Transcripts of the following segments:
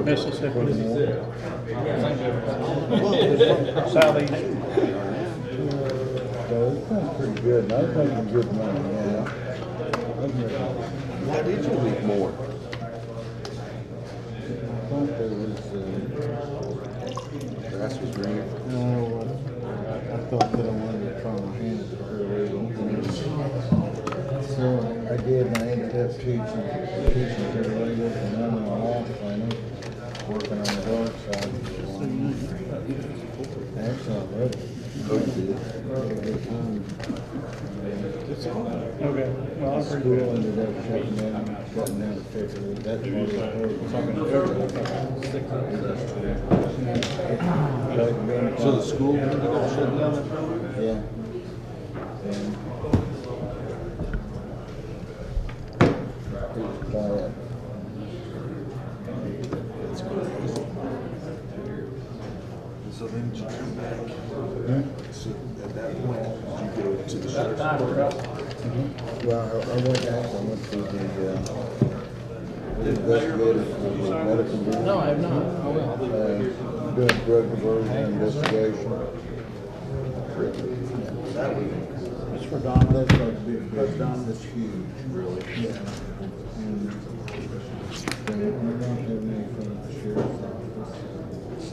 Mississippi. Southeast. It's been pretty good, and I was making good money, yeah. Why did you leave more? I thought there was, Grass was greener. I thought that I wanted to try my hand at the paralegal. So I did, and I ended up teaching paralegals, and I'm in a law clinic, working on the dog side. Actually, I love it. Okay. Well, I've heard School ended up shutting down officially. That's what So the school ended up shutting down? Yeah. It was quiet. So then did you come back? So at that point, did you go to the sheriff's department? Well, I went to the investigator for the medical board. No, I have not. Oh, well. Doing drug diversion investigation. That was, It's for Donna. That's like a big, That's huge, really. Yeah. And we don't have anything from the sheriff's office.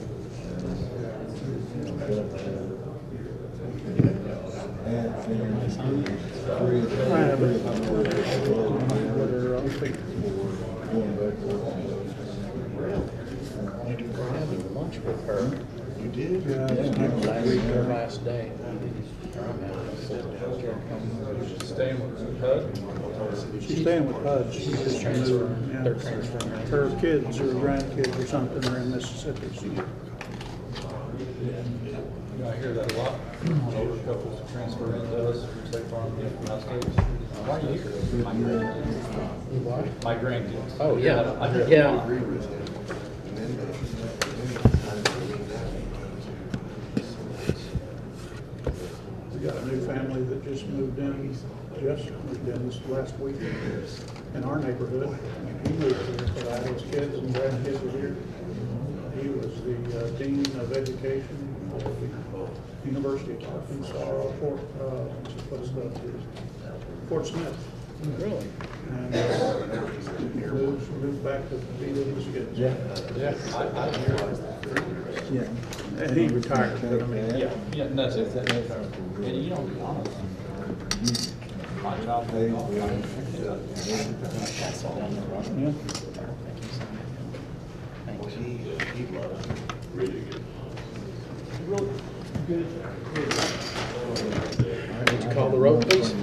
Having lunch with her. you did? Last week, her last day. Staying with HUD? She's staying with HUD. She's just transferring. They're transferring. Her kids or grandkids or something are in Mississippi. I hear that a lot. Older couples transfer into us or take on from my states. Why are you here? My grandkids. My grandkids. Oh, yeah. I hear Yeah. that. Agree with him. And then, We got a new family that just moved in this last week in our neighborhood. He moved here for that. His kids and grandkids were here. He was the Dean of Education for the University of Arkansas, Fort Smith. Really? And moved back to be with his kids. I realized that. Yeah. And he retired. But I mean, Yeah, and that's it. And you don't be honest. My child. yeah. he loved it. Really good. Would you call the roll, please?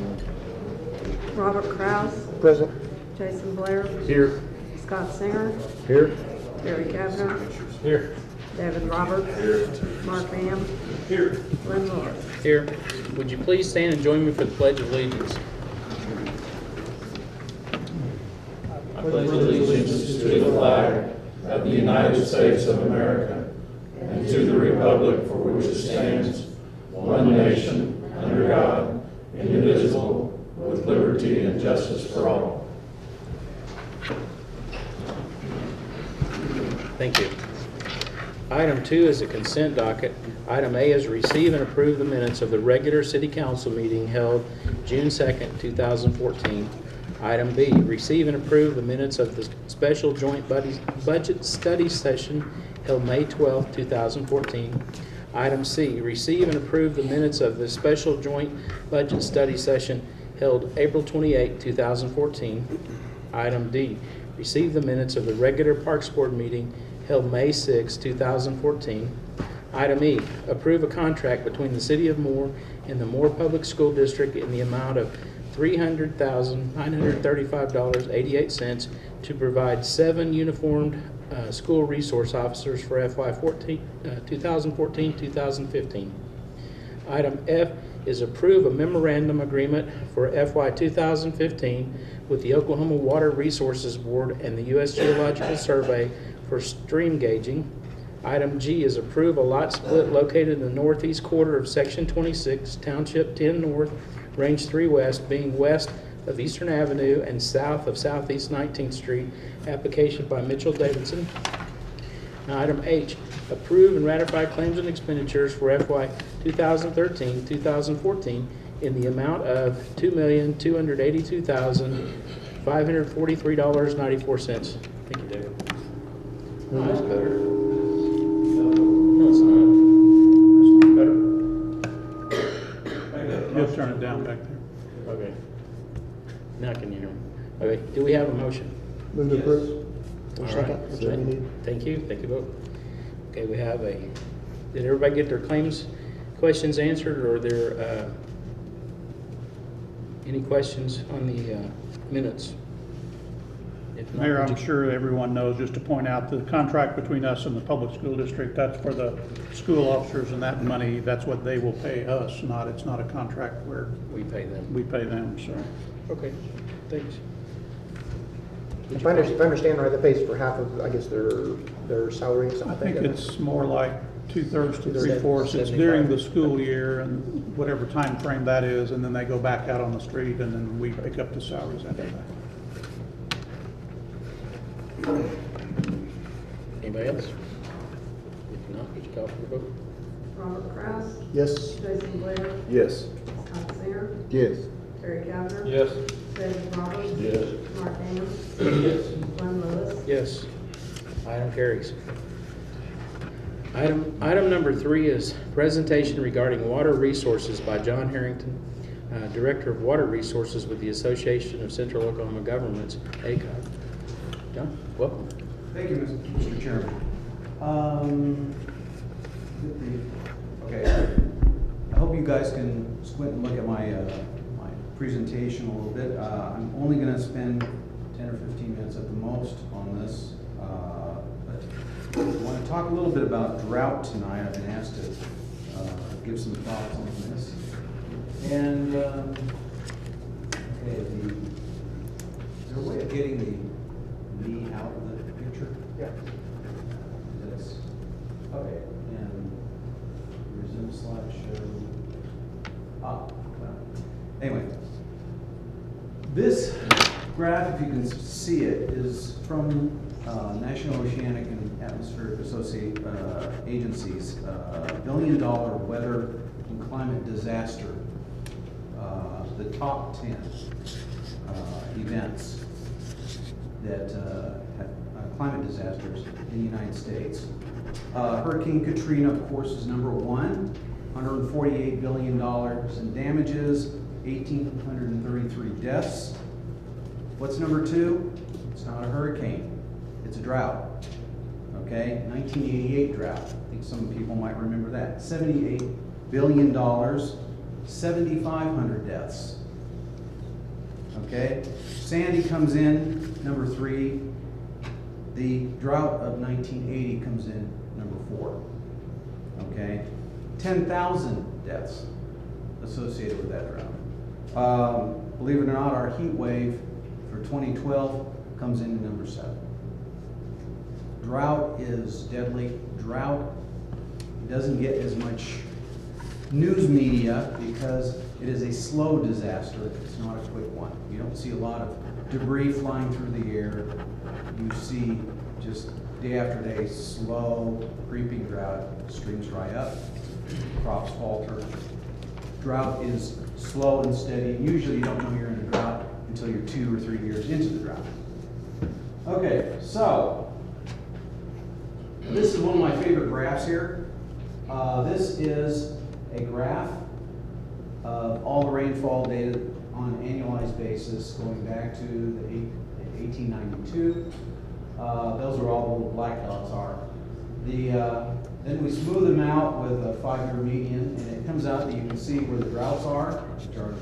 Robert Kraus, Present. Jason Blair, Here. Scott Singer, Here. Gary Kavner, Here. David Roberts, Mark Ham, Here. Lynn Lewis. Here. Would you please stand and join me for the Pledge of Allegiance? I pledge allegiance to the flag of the United States of America and to the republic for which it stands, one nation, under God, indivisible, with liberty and justice for all. Thank you. Item 2 is a consent docket. Item A is receive and approve the minutes of the regular city council meeting held June 2nd, 2014. Item B, receive and approve the minutes of the special joint budget study session held May 12th, 2014. Item C, receive and approve the minutes of the special joint budget study session held April 28, 2014. Item D, receive the minutes of the regular Parks Board meeting held May 6, 2014. Item E, approve a contract between the City of Moore and the Moore Public School District in the amount of $300,935.88 to provide 7 uniformed school resource officers for FY 2014-2015. Item F is approve a memorandum agreement for FY 2015 with the Oklahoma Water Resources Board and the U.S. Geological Survey for stream gauging. Item G is approve a lot split located in the northeast quarter of Section 26, Township 10 North, Range 3 West, being west of Eastern Avenue and south of Southeast 19th Street. Application by Mitchell Davidson. Item H, approve and ratify claims and expenditures for FY 2013-2014 in the amount of $2,282,543.94. Thank you, David. No, that's better. No, it's not. Better? You'll turn it down back there. Okay. Now can you hear me? Okay, do we have a motion? Move to approve. All Second. right. That's what we need. Thank you both. Okay, we have did everybody get their claims questions answered, or are there any questions on the minutes? If not, Mayor, would I'm you- sure everyone knows, just to point out, the contract between us and the public school district, that's for the school officers, and that money, that's what they will pay us, it's not a contract where We pay them. we pay them, so. Okay, thanks. If I understand right, that pays for half of, I guess, their salaries. I think it's more like 2/3 to 3/4. It's 75. during the school year and whatever time frame that is, and then they go back out on the street, and then we pick up the salaries after that. Anybody else? If not, would you call for the vote? Robert Kraus, Yes. Jason Blair, Yes. Scott Singer, Yes. Terry Kavner. Yes. David Roberts. Yes. Mark Ham, Yes. Glenn Lewis. Yes. Item carries. Item number 3 is presentation regarding water resources by John Harrington, Director of Water Resources with the Association of Central Oklahoma Governments, ACOG. John, welcome. Thank you, Mr. Chairman. Okay, I hope you guys can squint and look at my presentation a little bit. I'm only going to spend 10 or 15 minutes at the most on this. But I want to talk a little bit about drought tonight. I've been asked to give some thoughts on this. And, okay, is there a way of getting the me out of the picture? Yeah. That's, okay, and resume slideshow. Well, anyway, this graph, if you can see it, is from National Oceanic and Atmospheric Agency's $1 billion weather and climate disaster, the top 10 events that have climate disasters in the United States. Hurricane Katrina, of course, is number 1, $148 billion in damages, 1,833 deaths. What's number 2? It's not a hurricane, it's a drought. Okay, 1988 drought. I think some people might remember that. $78 billion, 7,500 deaths. Okay, Sandy comes in, number 3. The drought of 1980 comes in, number 4. Okay, 10,000 deaths associated with that drought. Believe it or not, our heat wave for 2012 comes in at number 7. Drought is deadly. Drought doesn't get as much news media because it is a slow disaster. It's not a quick one. You don't see a lot of debris flying through the air. You see just day after day slow creeping drought. Streams dry up, crops falter. Drought is slow and steady. Usually you don't know you're in a drought until you're 2 or 3 years into the drought. Okay, so this is one of my favorite graphs here. This is a graph of all the rainfall data on an annualized basis going back to the 1892. Those are all the little black dots are. Then we smooth them out with a 5-year median, and it comes out that you can see where the droughts are, which are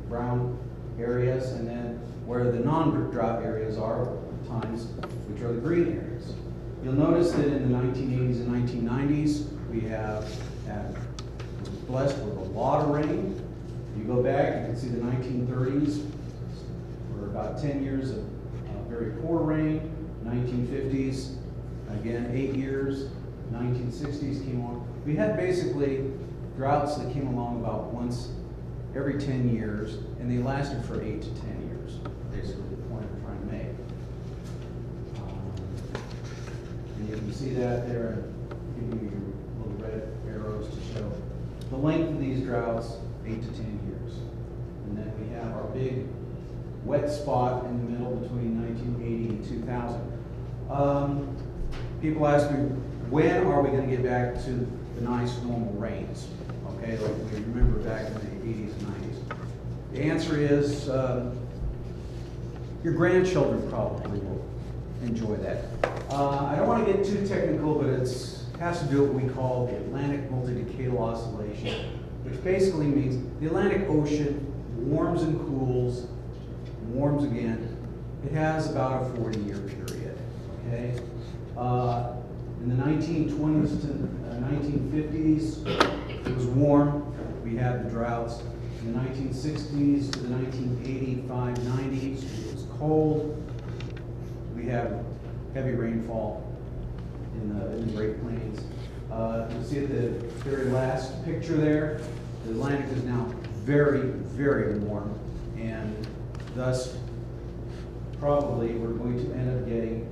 brown areas, and then where the non-drought areas are, times, which are the green areas. You'll notice that in the 1980s and 1990s, we have blessed with a lot of rain. You go back, you can see the 1930s were about 10 years of very poor rain. 1950s, again, 8 years. 1960s came along. We had basically droughts that came along about once every 10 years, and they lasted for 8 to 10 years, basically the point I'm trying to make. And you can see that there, giving you your little red arrows to show the length of these droughts, 8 to 10 years. And then we have our big wet spot in the middle between 1980 and 2000. People ask me, when are we going to get back to the nice normal rains? Okay, like we remember back in the 80s and 90s. The answer is your grandchildren probably will enjoy that. I don't want to get too technical, but it has to do with what we call the Atlantic multi-decadal oscillation, which basically means the Atlantic Ocean warms and cools, warms again. It has about a 40-year period, okay? In the 1920s to 1950s, it was warm. We had the droughts. In the 1960s to the 1985-90s, it was cold. We have heavy rainfall in the Great Plains. You see at the very last picture there, the Atlantic is now very, very warm, and thus probably we're going to end up getting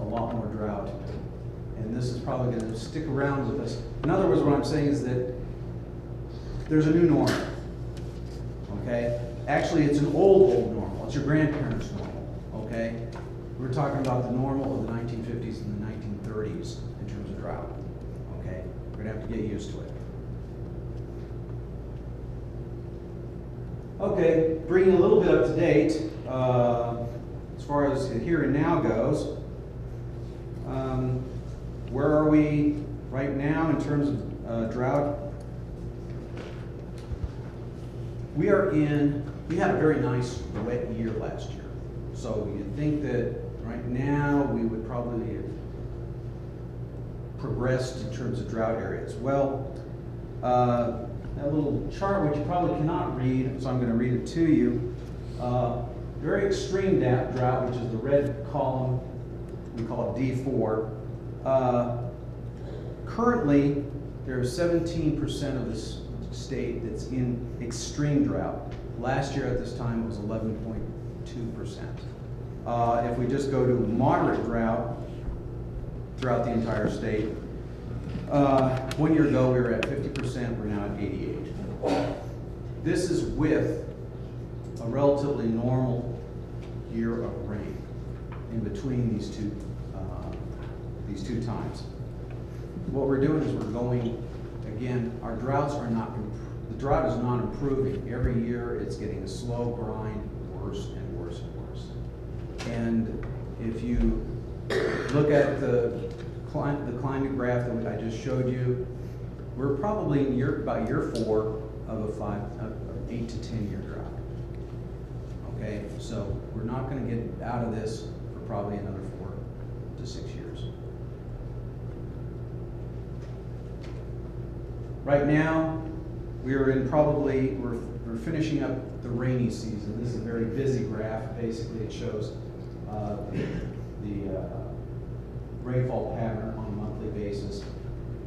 a lot more drought. And this is probably going to stick around with us. In other words, what I'm saying is that there's a new normal, okay? Actually, it's an old normal. It's your grandparents' normal, okay? We're talking about the normal of the 1950s and the 1930s in terms of drought, okay? We're going to have to get used to it. Okay, bringing a little bit up to date, as far as here and now goes. Where are we right now in terms of drought? We had a very nice wet year last year. So you'd think that right now we would probably have progressed in terms of drought areas. Well, that little chart, which you probably cannot read, so I'm going to read it to you. Very extreme drought, which is the red column, we call it D4. Currently, there's 17% of this state that's in extreme drought. Last year at this time, it was 11.2%. If we just go to moderate drought throughout the entire state, 1 year ago we were at 50%, we're now at 88%. This is with a relatively normal year of rain in between these two times. What we're doing is we're going, again, our droughts are not, the drought is not improving. Every year it's getting a slow grind, worse and worse and worse. And if you look at the climate graph that I just showed you, we're probably in about year 4 of an 8 to 10 year drought. Okay, so we're not going to get out of this for probably another 4 to 6 years. Right now, we're finishing up the rainy season. This is a very busy graph. Basically, it shows the rainfall pattern on a monthly basis.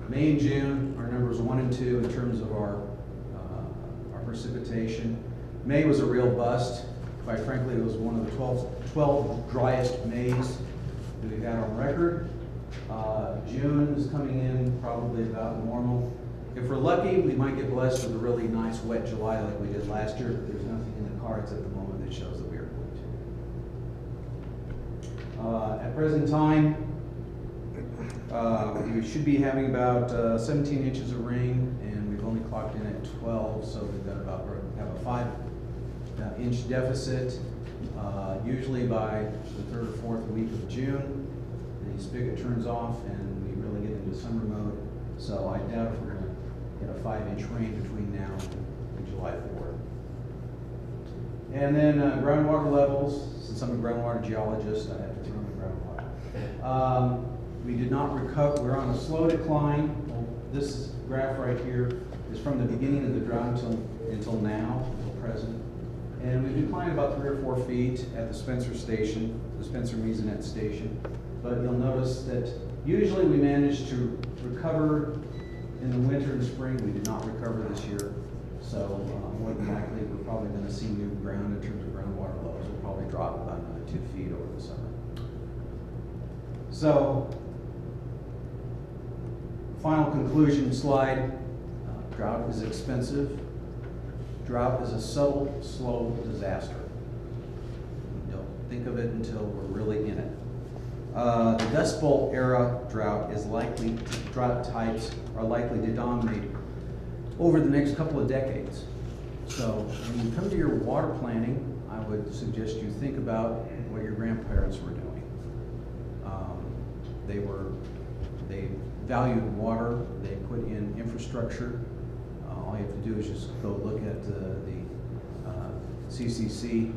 May and June, our numbers 1 and 2 in terms of our precipitation. May was a real bust. Quite frankly, it was one of the 12 driest Mays that we've had on record. June is coming in probably about normal. If we're lucky, we might get blessed with a really nice wet July like we did last year, but there's nothing in the cards at the moment that shows that we are going to. At present time, we should be having about 17 inches of rain, and we've only clocked in at 12, so we've got about have a 5-inch deficit. Usually by the 3rd or 4th week of June, the spigot turns off and we really get into summer mode. So I doubt if we're going to get a 5-inch rain between now and July 4th. And then groundwater levels. Since I'm a groundwater geologist, I have to turn on the groundwater. We did not recover. We're on a slow decline. This graph right here is from the beginning of the drought until now, until present. And we've declined about 3 or 4 feet at the Spencer station, the Spencer Mesonet station. But you'll notice that usually we manage to recover in the winter and spring. We did not recover this year. So more than likely, we're probably going to see new ground in terms of groundwater levels. We'll probably drop about another 2 feet over the summer. So, final conclusion slide. Drought is expensive. Drought is a subtle, slow disaster. We don't think of it until we're really in it. The Dust Bowl era drought types are likely to dominate over the next couple of decades. So when you come to your water planning, I would suggest you think about what your grandparents were doing. They valued water, they put in infrastructure. All you have to do is just go look at the CCC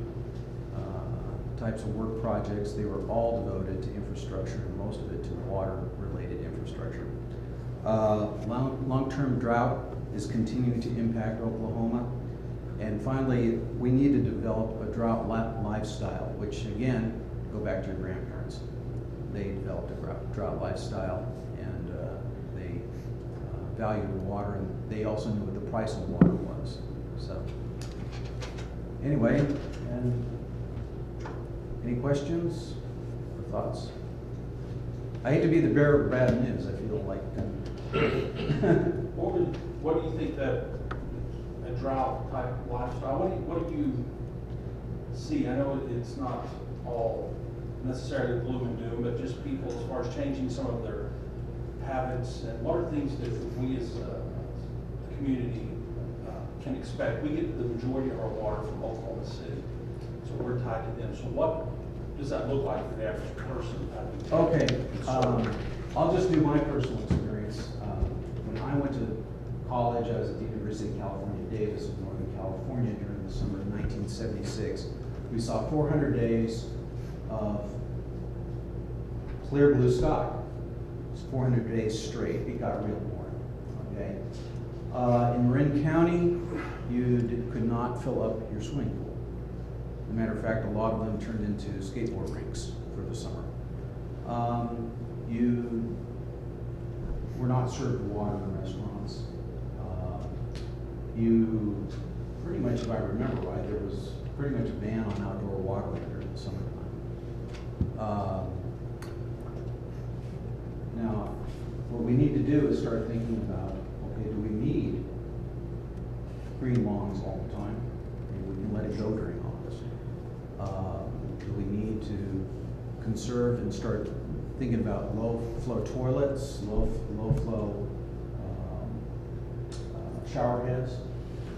types of work projects. They were all devoted to infrastructure, and most of it to water-related infrastructure. Long-term drought is continuing to impact Oklahoma. And finally, we need to develop a drought lifestyle, which again, go back to your grandparents. They developed a drought lifestyle, and they valued water, and they also knew what the price of water was. So anyway, and any questions or thoughts? I hate to be the bearer of bad news. I feel like. What do you think that a drought type lifestyle? What do you see? I know it's not all necessarily gloom and doom, but just people as far as changing some of their habits, and what are things that we as a community can expect? We get the majority of our water from Oklahoma City, so we're tied to them. So what does that look like for the average person? Okay, I'll just do my personal experience. When I went to college, I was at the University of California, Davis in Northern California during the summer of 1976. We saw 400 days of clear blue sky. It's 400 days straight. It got real warm. Okay. In Marin County, you could not fill up your swimming pool. As a matter of fact, a lot of them turned into skateboard rinks for the summer. You were not served water in restaurants. You pretty much, if I remember right, there was pretty much a ban on outdoor water during the summertime. Now, what we need to do is start thinking about, okay, do we need green lawns all the time? Maybe we can let it go during August. Do we need to conserve and start thinking about low flow toilets, low flow shower heads,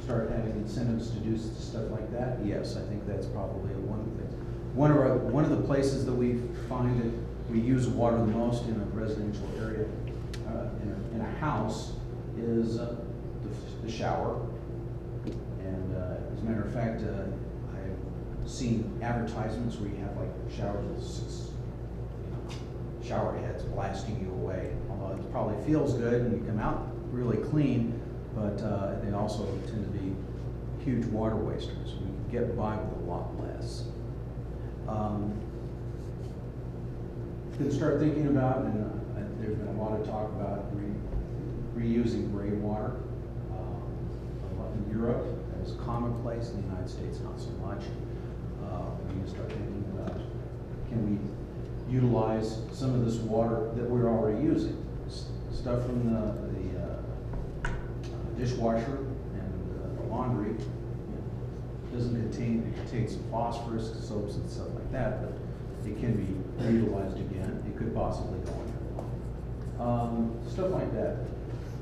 start having incentives to do stuff like that? Yes, I think that's probably one of the things. One of the places that we find that we use water the most in a residential area, in a house, is the shower. And as a matter of fact, I've seen advertisements where you have like showers with 6 shower heads blasting you away. Although it probably feels good and you come out really clean, but they also tend to be huge water wasters. We can get by with a lot less. You can start thinking about, and there's been a lot of talk about reusing gray water. In Europe, that is commonplace. In the United States, not so much. We need to start thinking about, can we utilize some of this water that we're already using? Stuff from the dishwasher and the laundry doesn't contain, it contains some phosphorus, soaps and stuff like that, but it can be utilized again. It could possibly go in there. Stuff like that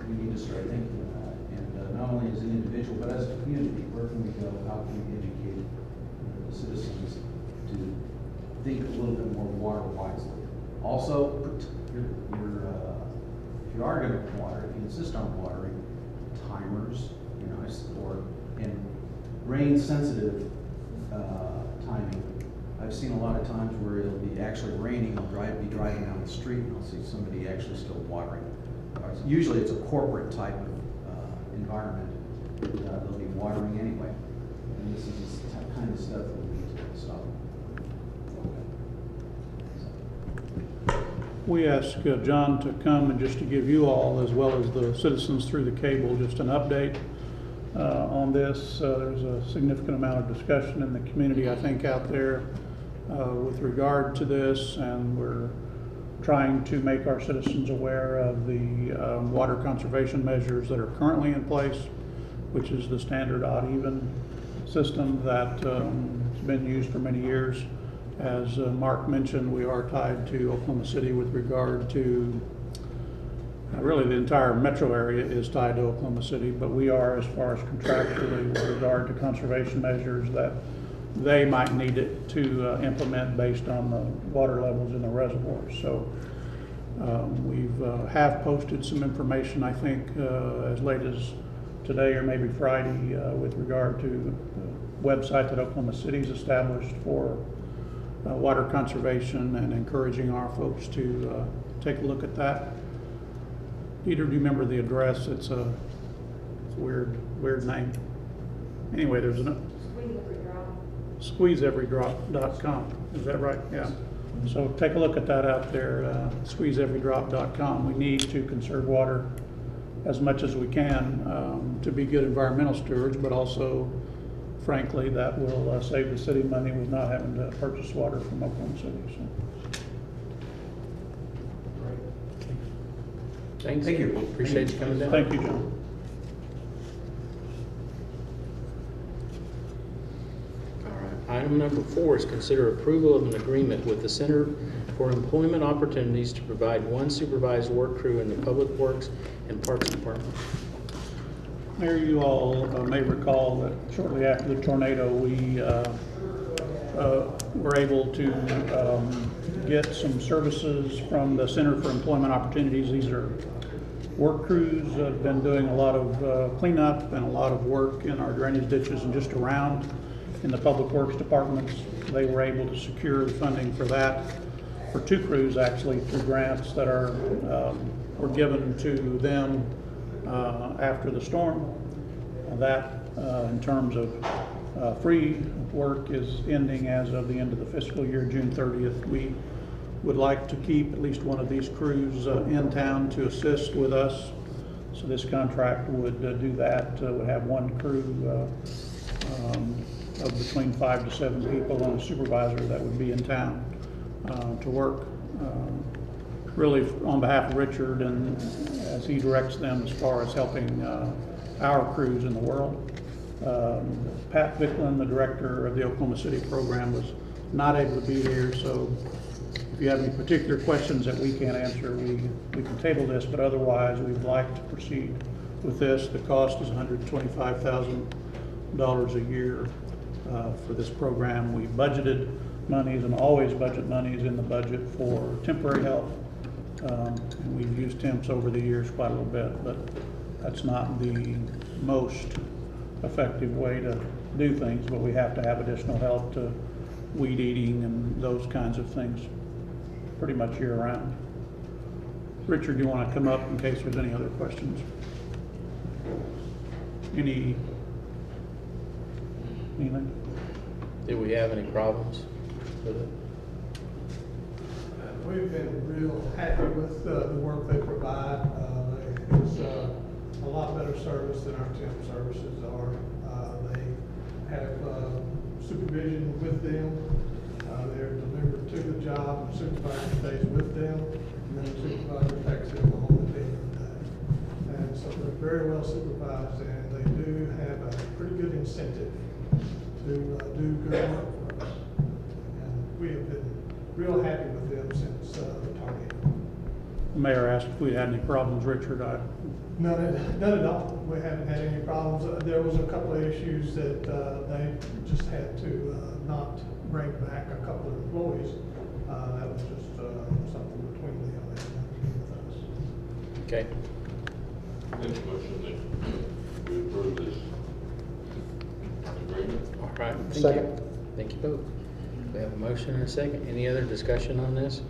we need to start thinking about. And not only as an individual, but as a community, where can we go? How can we educate the citizens to think a little bit more water wisely? Also, if you are going to water, if you insist on watering, timers, and rain-sensitive timing. I've seen a lot of times where it'll be actually raining, I'll be driving down the street and I'll see somebody actually still watering. Usually it's a corporate type of environment. They'll be watering anyway. And this is the kind of stuff that we need to stop. We asked John to come and just to give you all, as well as the citizens through the cable, just an update on this. There's a significant amount of discussion in the community, I think, out there with regard to this, and we're trying to make our citizens aware of the water conservation measures that are currently in place, which is the standard odd-even system that has been used for many years. As Mark mentioned, we are tied to Oklahoma City with regard to, really the entire metro area is tied to Oklahoma City, but we are, as far as contractually with regard to conservation measures that they might need it to implement based on the water levels in the reservoirs. So we've have posted some information, I think, as late as today or maybe Friday with regard to the website that Oklahoma City's established for water conservation, and encouraging our folks to take a look at that. Peter, do you remember the address? It's a weird name. Anyway, there's a squeezeeverydrop.com. Is that right? Yeah. So take a look at that out there, squeezeeverydrop.com. We need to conserve water as much as we can to be good environmental stewards, but also, frankly, that will save the city money with not having to purchase water from Oklahoma City. So. Thanks. Thank you. Appreciate you coming down. Thank you, John. All right. Item number 4 is consider approval of an agreement with the Center for Employment Opportunities to provide one supervised work crew in the Public Works and Parks Department. Mayor, you all may recall that shortly after the tornado, we were able to get some services from the Center for Employment Opportunities. These are work crews that have been doing a lot of cleanup and a lot of work in our drainage ditches and just around in the Public Works departments. They were able to secure the funding for that, for 2 crews actually, through grants that were given to them after the storm. That, in terms of free work, is ending as of the end of the fiscal year, June 30th. We would like to keep at least one of these crews in town to assist with us. So this contract would do that. Would have one crew of between 5 to 7 people and a supervisor that would be in town to work. Really on behalf of Richard, and as he directs them as far as helping our crews in the world. Pat Vicklin, the director of the Oklahoma City program, was not able to be here, so if you have any particular questions that we can't answer, we can table this, but otherwise we'd like to proceed with this. The cost is $125,000 a year for this program. We budgeted monies and always budget monies in the budget for temporary help. And we've used temps over the years quite a little bit, but that's not the most effective way to do things, but we have to have additional help to weed eating and those kinds of things pretty much year round. Richard, do you want to come up in case there's any other questions? Anything? Do we have any problems with it? We've been real happy with the work they provide. It's a lot better service than our temp services are. They have supervision with them. They're delivered to the job, the supervisor stays with them, and then the supervisor takes them home at the end of the day. And so they're very well supervised, and they do have a pretty good incentive to do good work for us. And we have been real happy with them since the tornado. The mayor asked if we had any problems, Richard. None at all. We haven't had any problems. There was a couple of issues that they just had to not bring back a couple of employees. That was just something between them and nothing to do with us. Okay. Make a motion that we approve this agreement. All right. Thank Second. you. Thank you both. We have a motion and a second. Any other discussion on this?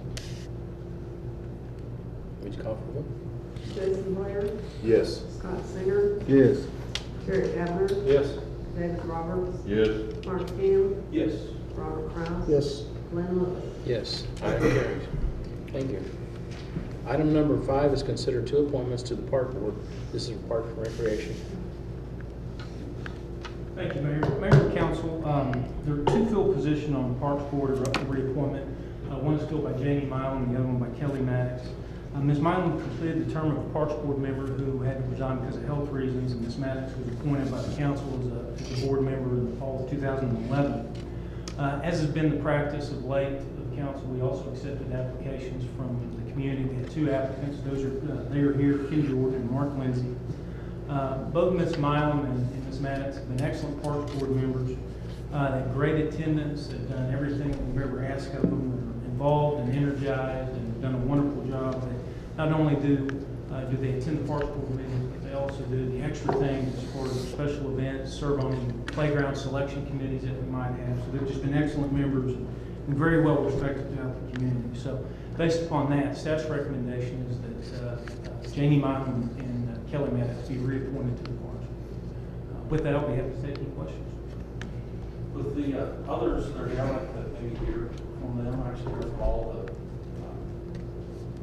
Would you call for the vote? Jason Blair, Yes. Scott Singer, Yes. Terry Kavner, Yes. David Roberts, Yes. Mark Ham, Yes. Robert Kraus. Yes. Glenn Lewis. Yes, item carries. Thank you. Item number 5 is consider 2 appointments to the Park Board. This is for Park and Recreation. Thank you, Mayor. Mayor and Council, there are 2 filled positions on the Parks Board of reappointment. One is filled by Janie Milam, and the other one by Kelly Maddox. Ms. Milam completed the term of a Parks Board member who had to resign because of health reasons, and Ms. Maddox was appointed by the council as a board member in the fall of 2011. As has been the practice of late of council, we also accepted applications from the community. We had 2 applicants. They are here, Ken Jordan and Mark Lindsay. Both Ms. Milam and Ms. Maddox have been excellent Parks Board members. They have great attendance. They've done everything that we've ever asked of them. They're involved and energized and have done a wonderful job. Not only do they attend the Parks Board meetings, but they also do the extra things as far as special events, serve on playground selection committees that we might have. So they've just been excellent members and very well respected throughout the community. So based upon that, staff's recommendation is that Janie Milam and Kelly Maddox be reappointed to the Parks. With that, I'll be happy to take any questions. With the others that are down at the maybe hear from them, actually hear from all the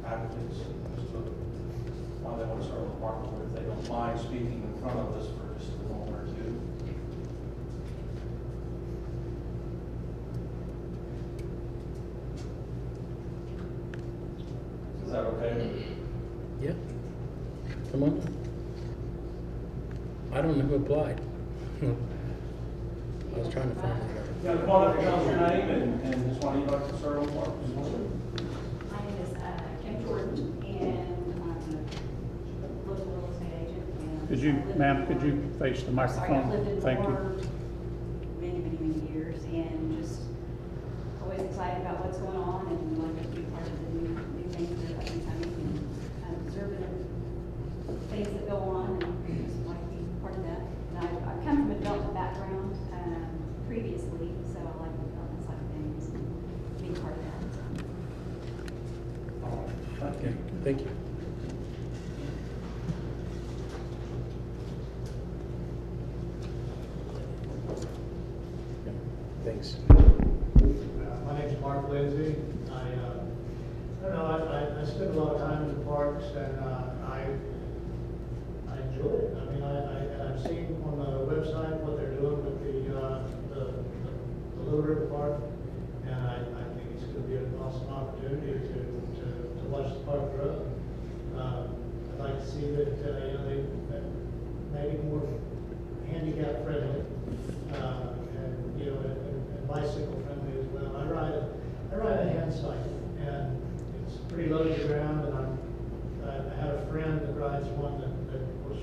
applicants as to why they want to start with Park Board, if they don't mind speaking in front of us for just a moment or two. Is that okay? Yeah. Come on. I don't know who applied. I was trying to find it. Yeah, come on up and tell us your name and just why you'd like to serve on Park Board. My name is Kim Jordan, and I'm a local real estate agent. And Could you, I've lived ma'am, in could you Warren- face the Sorry, I've lived microphone? in Thank you. Warren many years, and just always excited about what's going on, and like to be part of the new things that are up and coming, and observing things that go on, and just like to be part of that. And I come from a development background previously, so I like the development side of things and being part of that. Okay, thank you. Thanks. My name's Mark Lindsay. I don't know, I spend a lot of time in the parks, and I enjoy it. I mean, I've seen on the website what they're doing with the Little River Park, and I think it's going to be an awesome opportunity to watch the park grow. I'd like to see that, they maybe more handicap friendly, and bicycle friendly as well. I ride a hand cycle, and it's pretty low to the ground, and I had a friend that rides one that was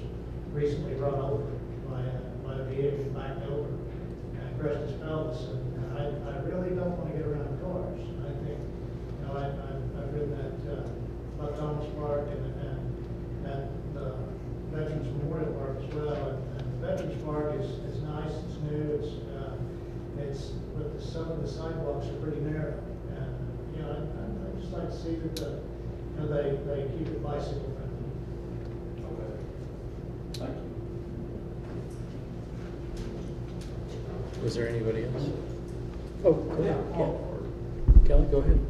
recently run over by a vehicle, backed over, and crushed his pelvis, and I really don't want to get around cars. I think, I've ridden at Buck Thomas Park and at the Veterans Memorial Park as well, and the Veterans Park is nice, it's new, but some of the sidewalks are pretty narrow, and, I'd just like to see that they keep it bicycle friendly. Okay. Thank you. Was there anybody else? Oh, go ahead. Yeah. Kelly, go ahead.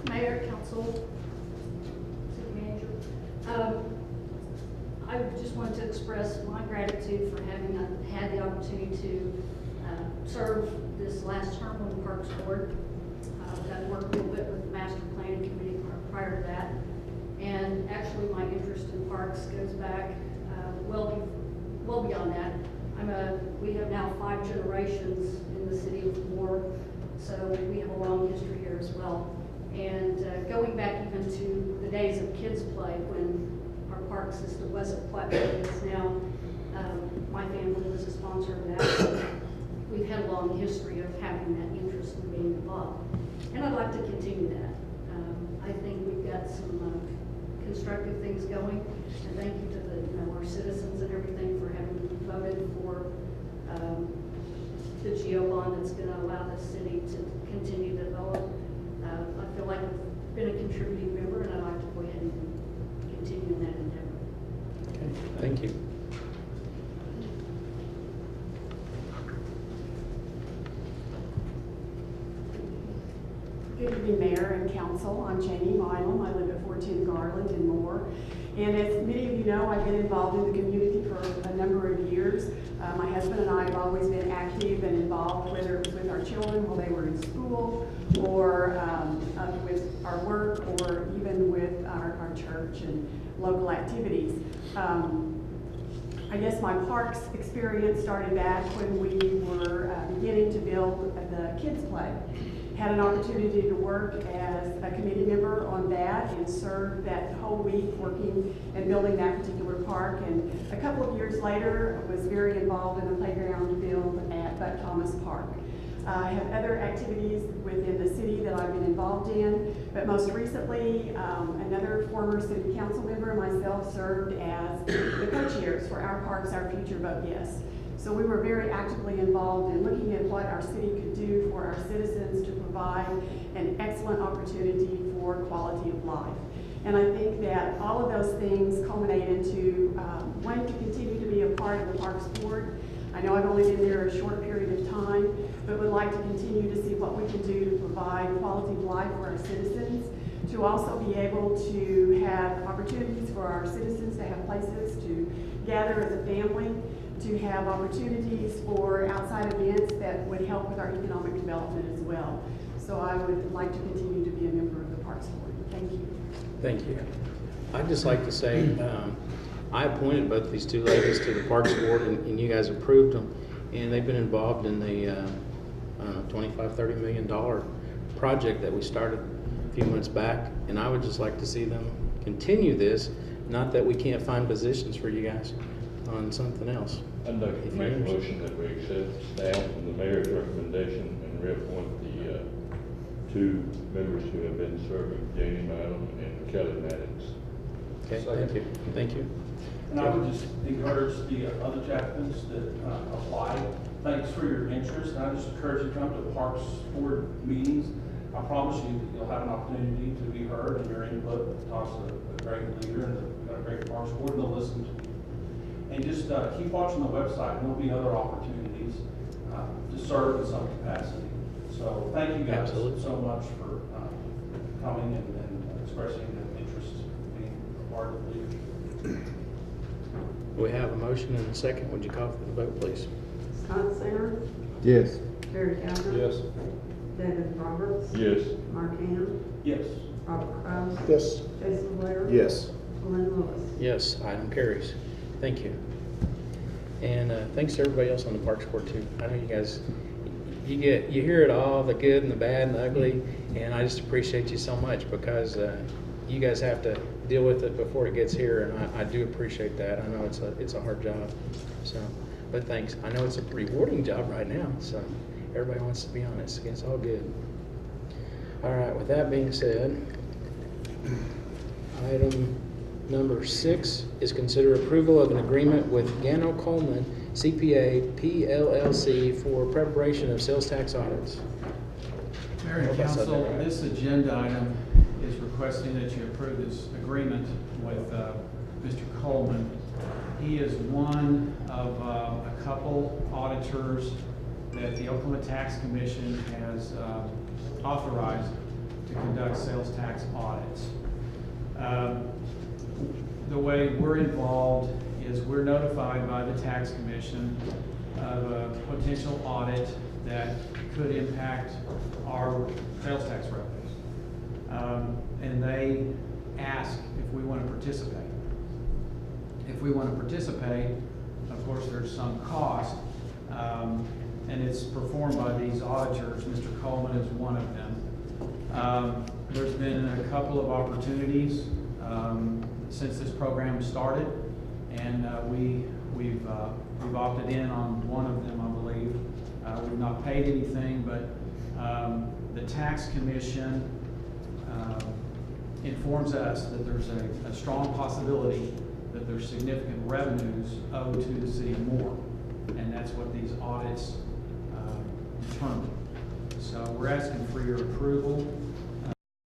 Mayor, council, city manager. I just wanted to express my gratitude for having had the opportunity to serve this last term on the Parks Board. I've worked a little bit with the Master Planning Committee prior to that. And actually my interest in parks goes back well beyond that. We have now 5 generations in the city of Moore, so we have a long history here as well. And going back even to the days of kids play when our park system wasn't quite what it is now, my family was a sponsor of that. We've had a long history of having that interest in being involved. And I'd like to continue that. I think we've got some constructive things going. And thank you to our citizens and everything for having voted for the GO bond that's going to allow the city to continue to develop. I feel like I've been a contributing member, and I'd like to go ahead and continue in that endeavor. Okay, thank you. Good evening, Mayor and Council. I'm Jamie Milam. I live at 410 Garland in Moore. And as many of you know, I've been involved in the community for a number of years. My husband and I have always been active and involved, whether it was with our children while they were in school, or with our work, or even with our church and local activities. I guess my parks experience started back when we were beginning to build the kids' play. Had an opportunity to work as a committee member on that and served that whole week working and building that particular park. And a couple of years later, I was very involved in the playground build at Buck Thomas Park. I have other activities within the city that I've been involved in, but most recently, another former city council member and myself served as the co-chairs for Our Parks, Our Future Vote Yes. So we were very actively involved in looking at what our city could do for our citizens to provide an excellent opportunity for quality of life. And I think that all of those things culminate into wanting to continue to be a part of the Parks Board. I know I've only been there a short period of time, but would like to continue to see what we can do to provide quality of life for our citizens, to also be able to have opportunities for our citizens to have places to gather as a family, to have opportunities for outside events that would help with our economic development as well. So I would like to continue to be a member of the Parks Board. Thank you. Thank you. I'd just like to say, I appointed both these two ladies to the Parks Board, and you guys approved them, and they've been involved in the $25–30 million project that we started a few months back, and I would just like to see them continue this, not that we can't find positions for you guys on something else. I'd like to make a motion that we accept staff and the mayor's recommendation and reappoint the two members who have been serving, Janie Milam and Kelly Maddox. Okay, thank you. Thank you. And I would just encourage the other chaplains that apply. Thanks for your interest. And I just encourage you to come to Parks Board meetings. I promise you that you'll have an opportunity to be heard, and your input talks to a great leader and we've got a great Parks Board, and they'll listen to you. And just keep watching the website. There'll be other opportunities to serve in some capacity. So thank you guys so much for coming and expressing an interest in being a part of the leadership. We have a motion and a second. Would you call for the vote, please? Scott Singer, Yes. Terry Campbell. Yes. David Roberts. Yes. Mark Ham, Yes. Robert Kraus. Yes. Jason Blair. Yes. Glenn Lewis. Yes, item carries. Thank you. And thanks to everybody else on the Parks Board too. I know you guys, you hear it all, the good and the bad and the ugly, and I just appreciate you so much because you guys have to deal with it before it gets here, and I do appreciate that. I know it's a hard job, so, but thanks. I know it's a rewarding job right now, so everybody wants to be honest. It's all good. All right, with that being said, item number 6 is consider approval of an agreement with Gano Coleman CPA PLLC for preparation of sales tax audits. Mayor and Council, this agenda item is requesting that you approve this agreement with Mr. Coleman. He is one of a couple auditors that the Oklahoma Tax Commission has authorized to conduct sales tax audits. The way we're involved is we're notified by the Tax Commission of a potential audit that could impact our sales tax revenues. And they ask if we want to participate. If we want to participate, of course, there's some cost, and it's performed by these auditors. Mr. Coleman is one of them. There's been a couple of opportunities since this program started, and we've opted in on one of them, I believe. We've not paid anything, but the Tax Commission informs us that there's a strong possibility that there's significant revenues owed to the city of Moore, and that's what these audits determine. So we're asking for your approval